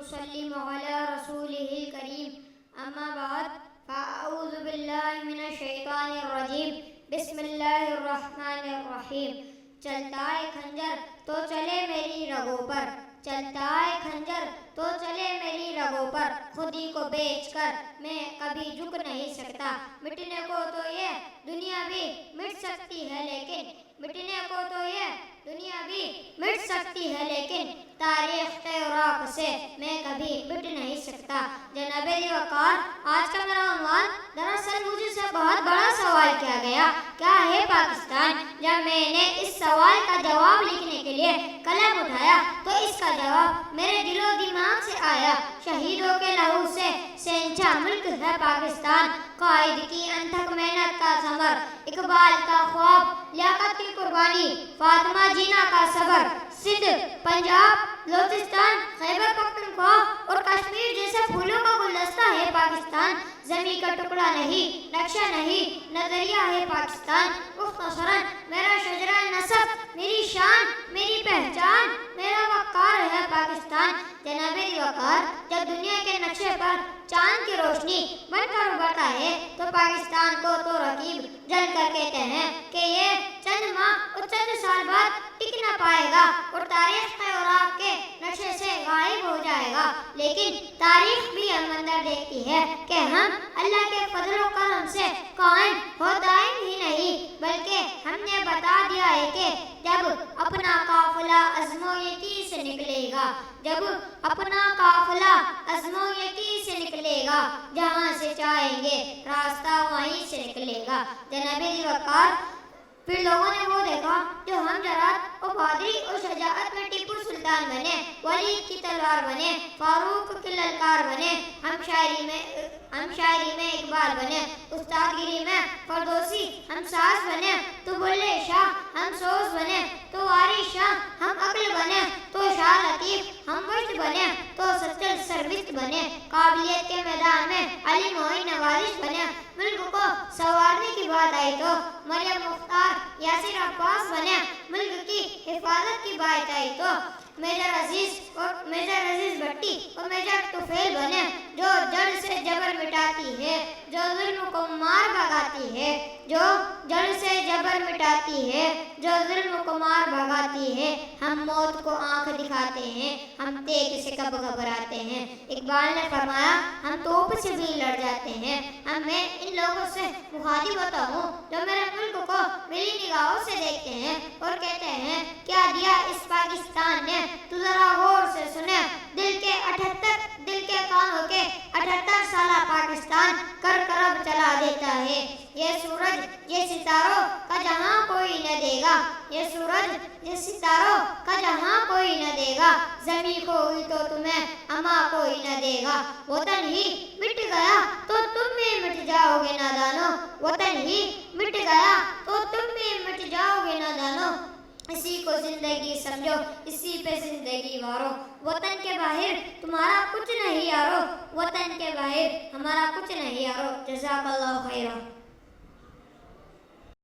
ونسلم على رسوله الكريم أما بعد فأعوذ بالله من الشيطان الرجيم بسم الله الرحمن الرحیم۔ چلتا ہے خنجر تو چلے میری رگوں پر، چلتا ہے خنجر تو چلے میری رگوں پر، خود ہی کو بیچ کر میں کبھی جھک نہیں سکتا۔ مٹنے کو تو یہ دنیا بھی مٹ سکتی ہے لیکن مٹنے کو تو یہ دنیا بھی مٹ سکتی ہے لیکن تاریخ کے عراق سے میں کبھی مٹ نہیں سکتا۔ جناب وقار، آج کا میرا عنوان دراصل مجھ سے بہت بڑا سوال کیا گیا، کیا ہے پاکستان؟ جب میں نے اس سوال کا جواب لکھنے کے لیے قلم اٹھایا تو اس کا جواب میرے دل و دماغ سے آیا۔ شہیدوں کے لہو سے سینچا ملک ہے پاکستان، قائد کی انتھک محنت کا ثمر، اقبال کا خواب، لیاقت کی قربانی، فاطمہ جینا کا صبر، سندھ، پنجاب، بلوچستان، خیبر پختونخوا اور کشمیر جیسے پھولوں کا گلدستہ ہے پاکستان۔ زمین کا ٹکڑا نہیں، نقشہ نہیں، نظریہ ہے پاکستان۔ مختصراً میرا شجرہ نسب، میری شان، میری پہچان، میرا وقار ہے پاکستان۔ جناب وقار، جب دنیا کے نقشے پر چاند کی روشنی بن کر ابھرتا ہے تو پاکستان کو تو رقیب جل کر کہتے ہیں کہ یہ چند ماہ اور چند سال بعد ٹک نہ پائے گا اور تاریخ کے اوراق کے نقشے سے غائب ہو جائے گا، لیکن تاریخ بھی ہم اندر دیکھتی ہے کہ ہم اللہ کے فضل و کرم سے قائم و دائم ہی نہیں بلکہ ہم نے بتا دیا ہے کہ جب اپنا قافلہ عزم و یقین سے نکلے گا، جب اپنا قافلہ عزم و یقین سے نکلے گا، جہاں سے چاہیں گے راستہ وہیں سے نکلے گا۔ جناب وقار، پھر لوگوں نے وہ دیکھا جو ہم جرات اور بہادری اور شجاعت میں ٹیپو سلطان بنے، ولید کی تلوار بنے، فاروق کی للکار بنے، ہم شاعری میں اقبال بنے، استاد گیری میں فردوسی ہم ساز بنے، تو بلے شاہ ہم سوز بنے، تو واری شاہ ہم عقل بنے، تو شاہ لطیف ہم وجد بنے، تو سچل سروت بنے، قابلیت کے میدان میں علی معین نوازش بنے، ملک کو سنوارنے کی بات آئی تو مریم مختار یاسر عباس بنے، ملک کی حفاظت کی بات آئی تو میجر عزیز بھٹی اور میجر طفیل بنے، جو جڑ سے جبر مٹاتی ہے، جو ظلم کو مار بھگاتی ہے، جو جڑ سے جبر مٹاتی ہے، جو ظلم کو مار بھگاتی ہے۔ ہم موت کو آنکھ دکھاتے ہیں، ہم تیغ سے کب گھبراتے ہیں۔ اقبال نے فرمایا ہم توپ سے بھی لڑ جاتے ہیں۔ میں ان لوگوں سے مخاطب ہوتا ہوں جو میرے ملک کو میری نگاہوں سے دیکھتے ہیں اور کہتے ہیں کیا دیا اس پاکستان نے، تو ذرا غور سے سنے، دل کے کانوں کے 78 سالہ پاکستان کر کرب چلا دیتا ہے۔ یہ سورج یہ ستاروں کا جہاں کوئی نہ دے گا، یہ سورج یہ ستاروں کا جہاں کوئی نہ دے گا، زمین کو ہوئی تو تمہیں اما کوئی نہ دے گا۔ وطن ہی مٹ گیا تو تم بھی مٹ جاؤ گے نادانو، وطن ہی مٹ گیا تو تم بھی مٹ جاؤ گے نادانو۔ اسی کو زندگی سمجھو، اسی پہ زندگی وارو، وطن کے باہر تمہارا کچھ نہیں یارو، وطن کے باہر ہمارا کچھ نہیں یارو۔ جزاک اللہ خیرہ۔